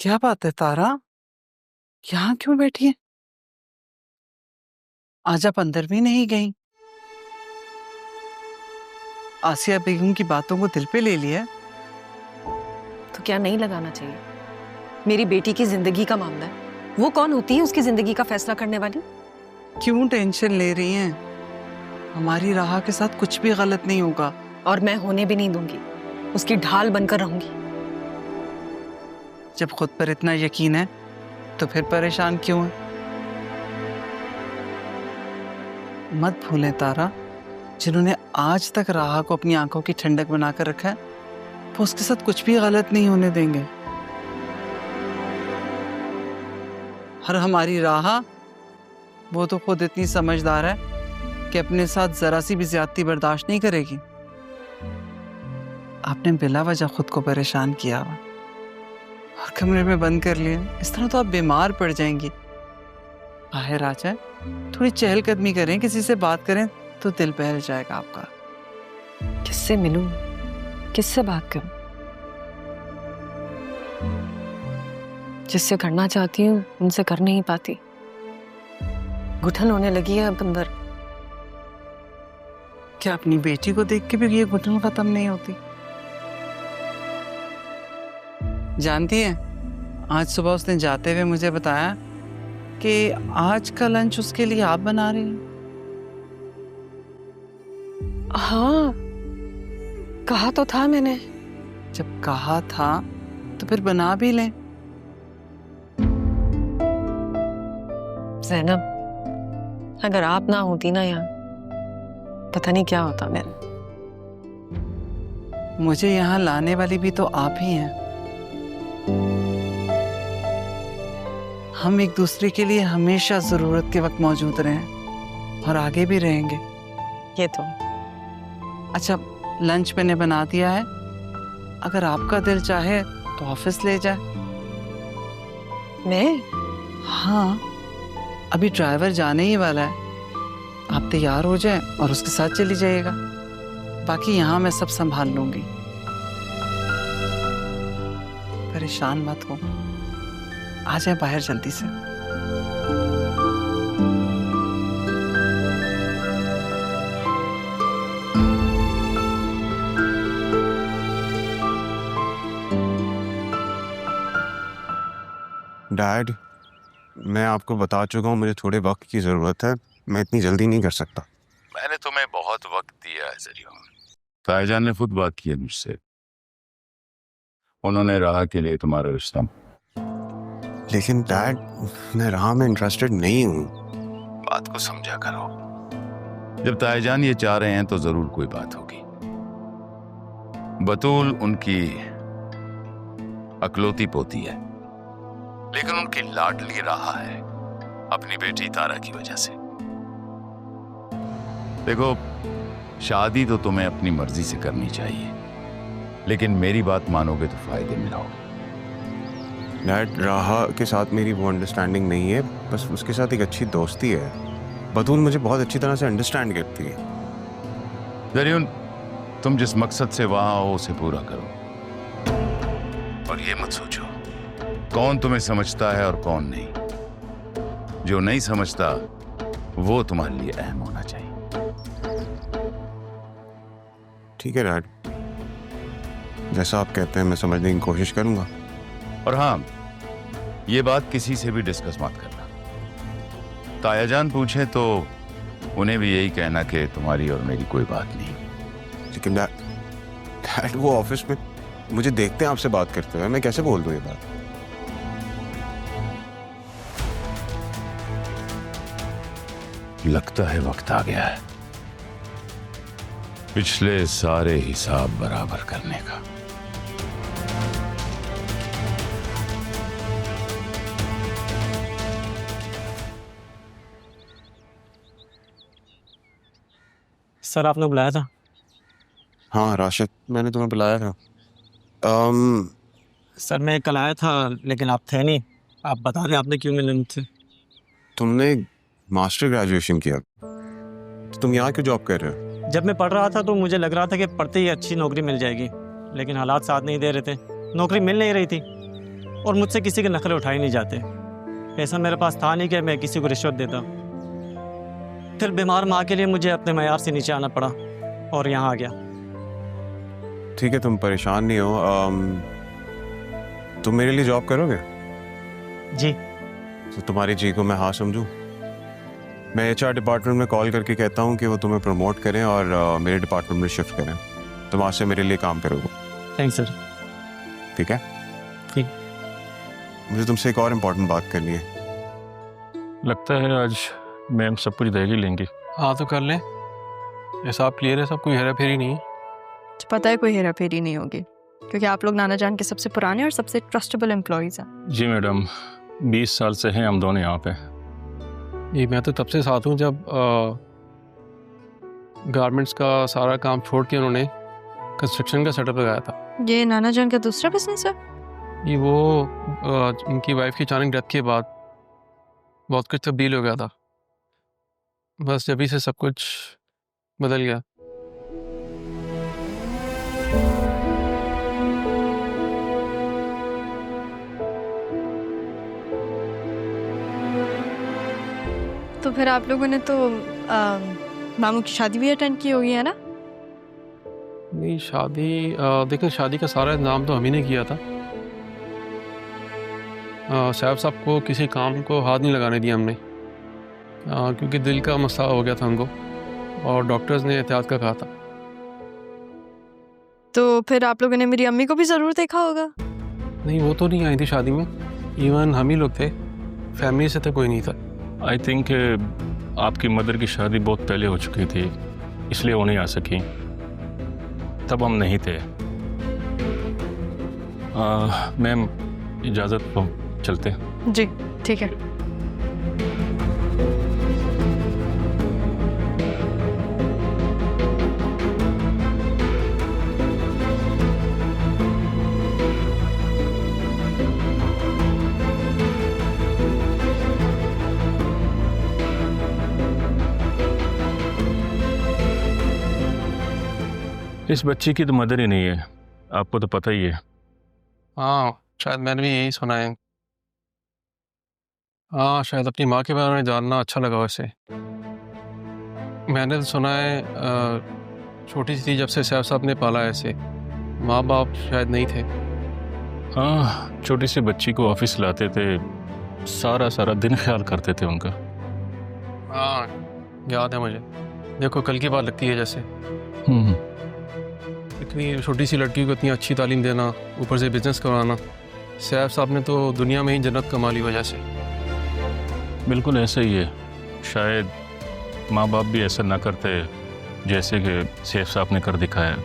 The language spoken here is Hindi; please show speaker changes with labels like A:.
A: क्या बात है तारा, यहाँ क्यों बैठी है? आज आप अंदर भी नहीं गई? आसिया बेगम की बातों को दिल पे ले लिया?
B: तो क्या नहीं लगाना चाहिए? मेरी बेटी की जिंदगी का मामला है। वो कौन होती है उसकी जिंदगी का फैसला करने वाली?
A: क्यों टेंशन ले रही हैं? हमारी राह के साथ कुछ भी गलत नहीं होगा।
B: और मैं होने भी नहीं दूंगी। उसकी ढाल बनकर रहूंगी।
A: जब खुद पर इतना यकीन है तो फिर परेशान क्यों है? मत भूलें तारा, जिन्होंने आज तक राह को अपनी आंखों की ठंडक बनाकर रखा है, वो उसके साथ कुछ भी गलत नहीं होने देंगे। और हमारी राह, वो तो खुद इतनी समझदार है कि अपने साथ जरा सी भी ज्यादती बर्दाश्त नहीं करेगी। आपने बिला वजह खुद को परेशान किया हुआ और कमरे में बंद कर लिया। इस तरह तो आप बीमार पड़ जाएंगी। बाहर आ जाए, थोड़ी चहलकदमी करें, किसी से बात करें तो दिल बहल जाएगा आपका।
B: किससे मिलूं? किससे बात करूं? जिससे करना चाहती हूँ उनसे कर नहीं पाती। घुटन होने लगी है अब अंदर।
A: क्या अपनी बेटी को देख के भी ये घुटन खत्म नहीं होती? जानती है, आज सुबह उसने जाते हुए मुझे बताया कि आज का लंच उसके लिए आप बना रही हैं।
B: हाँ, कहा तो था मैंने।
A: जब कहा था तो फिर बना भी लें।
B: ज़ैनब, अगर आप ना होती ना यहाँ, पता नहीं क्या होता मेरा।
A: मुझे यहाँ लाने वाली भी तो आप ही हैं। हम एक दूसरे के लिए हमेशा जरूरत के वक्त मौजूद रहे हैं और आगे भी रहेंगे।
B: ये तो
A: अच्छा, लंच मैंने बना दिया है। अगर आपका दिल चाहे तो ऑफिस ले जाए।
B: मैं?
A: हाँ, अभी ड्राइवर जाने ही वाला है। आप तैयार हो जाएं और उसके साथ चली जाइएगा। बाकी यहाँ मैं सब संभाल लूंगी। परेशान मत हो, आ जाए बाहर जल्दी से।
C: डैड, मैं आपको बता चुका हूँ मुझे थोड़े वक्त की ज़रूरत है। मैं इतनी जल्दी नहीं कर सकता।
D: मैंने तुम्हें बहुत वक्त दिया है जरिया। ताईजान ने खुद बात की है मुझसे। उन्होंने राह के लिए तुम्हारा रिश्ता।
C: लेकिन डैड, मैं राह में इंटरेस्टेड नहीं हूँ।
D: बात को समझा करो। जब ताईजान ये चाह रहे हैं तो जरूर कोई बात होगी। बतूल उनकी अकलौती पोती है, लेकिन उनकी लाडली राह है अपनी बेटी तारा की वजह से। देखो, शादी तो तुम्हें अपनी मर्जी से करनी चाहिए, लेकिन मेरी बात मानोगे तो फायदे में रहोगे।
C: डैड, राह के साथ मेरी वो अंडरस्टैंडिंग नहीं है, बस उसके साथ एक अच्छी दोस्ती है। बतूल मुझे बहुत अच्छी तरह से अंडरस्टैंड करती है।
D: दरियन, तुम जिस मकसद से वहां हो उसे पूरा करो, और ये मत सोचो कौन तुम्हें समझता है और कौन नहीं। जो नहीं समझता वो तुम्हारे लिए अहम होना चाहिए।
C: ठीक है डैड, जैसा आप कहते हैं मैं समझने की कोशिश करूंगा।
D: और हाँ, ये बात किसी से भी डिस्कस मत करना। तायाजान पूछे तो उन्हें भी यही कहना कि तुम्हारी और मेरी कोई बात नहीं।
C: लेकिन डैड, वो ऑफिस में मुझे देखते हैं आपसे बात करते हुए, मैं कैसे बोल दूं ये बात?
D: लगता है वक्त आ गया है पिछले सारे हिसाब बराबर करने का।
E: सर, आपने बुलाया था?
C: हाँ राशिद, मैंने तुम्हें बुलाया था।
E: सर, मैं कल आया था लेकिन आप थे नहीं। आप बता दें आपने क्यों मिले मुझसे?
C: तुमने मास्टर ग्रेजुएशन किया तो तुम यहाँ क्यों जॉब कर रहे हो?
E: जब मैं पढ़ रहा था तो मुझे लग रहा था कि पढ़ते ही अच्छी नौकरी मिल जाएगी, लेकिन हालात साथ नहीं दे रहे थे। नौकरी मिल नहीं रही थी। और मुझसे किसी के नखरे उठाए नहीं जाते। पैसा मेरे पास था नहीं कि मैं किसी को रिश्वत देता। फिर बीमार माँ के लिए मुझे अपने मयार से नीचे आना पड़ा और यहाँ आ गया।
C: ठीक है, तुम परेशान नहीं हो। तुम मेरे लिए जॉब करोगे?
E: जी।
C: तो तुम्हारी जी को मैं हाँ समझूं? मैं HR डिपार्टमेंट में कॉल करके कहता हूँ कि वो तुम्हें प्रमोट करें और मेरे डिपार्टमेंट में शिफ्ट करें। तुम आज से मेरे लिए काम करोगे।
E: Thanks sir.
C: ठीक है?
E: ठीक।
C: मुझे तुमसे एक और इम्पोर्टेंट बात करनी है।
F: लगता है आज मैम सब कुछ देख ही लेंगी।
G: हाँ तो कर लें, हिसाब क्लियर है, सब कोई हेरा फेरी नहीं है।
H: तो पता है कोई हेरा फेरी नहीं होगी, क्योंकि आप लोग नाना जान के सबसे पुराने और सबसे ट्रस्टेबल एम्प्लॉयज़ हैं।
F: जी मैडम, 20 साल से हैं हम दोनों यहाँ पे।
G: ये मैं तो तब से साथ हूँ जब गारमेंट्स का सारा काम छोड़ के उन्होंने कंस्ट्रक्शन का सेटअप लगाया था।
H: ये नाना जान का दूसरा बिजनेस है?
G: ये वो उनकी वाइफ की अचानक डेथ के बाद बहुत कुछ तब्दील हो गया था। बस जभी से सब कुछ बदल गया।
H: तो फिर आप लोगों ने तो मामू की शादी भी अटेंड की होगी, है ना?
G: नहीं शादी, देखिए शादी का सारा इंतजाम तो हम ही ने किया था। साहब साहब को किसी काम को हाथ नहीं लगाने दिया हमने, क्योंकि दिल का मसला हो गया था उनको और डॉक्टर्स ने एहतियात का कहा था।
H: तो फिर आप लोगों ने मेरी अम्मी को भी ज़रूर देखा होगा।
G: नहीं वो तो नहीं आई थी शादी में, इवन हम ही लोग थे, फैमिली से तो कोई नहीं था।
F: आई थिंक आपकी मदर की शादी बहुत पहले हो चुकी थी, इसलिए वो नहीं आ सकी। तब हम नहीं थे। मैम इजाज़त, तो चलते हैं।
H: जी ठीक है।
F: इस बच्ची की तो मदर ही नहीं है, आपको तो पता ही है।
G: हाँ शायद मैंने भी यही सुना है। हाँ शायद अपनी माँ के बारे में जानना अच्छा लगा वैसे। मैंने तो सुना है छोटी सी थी जब से सैफ साहब ने पाला है ऐसे, माँ बाप शायद नहीं थे।
F: हाँ, छोटी सी बच्ची को ऑफिस लाते थे, सारा सारा दिन ख्याल करते थे उनका।
G: हाँ याद है मुझे। देखो कल की बात लगती है जैसे। इतनी छोटी सी लड़की को इतनी अच्छी तालीम देना, ऊपर से बिजनेस करवाना। सैफ साहब ने तो दुनिया में ही जन्नत कमा ली वजह से।
F: बिल्कुल ऐसा ही है। शायद माँ बाप भी ऐसा ना करते जैसे कि सैफ साहब ने कर दिखाया।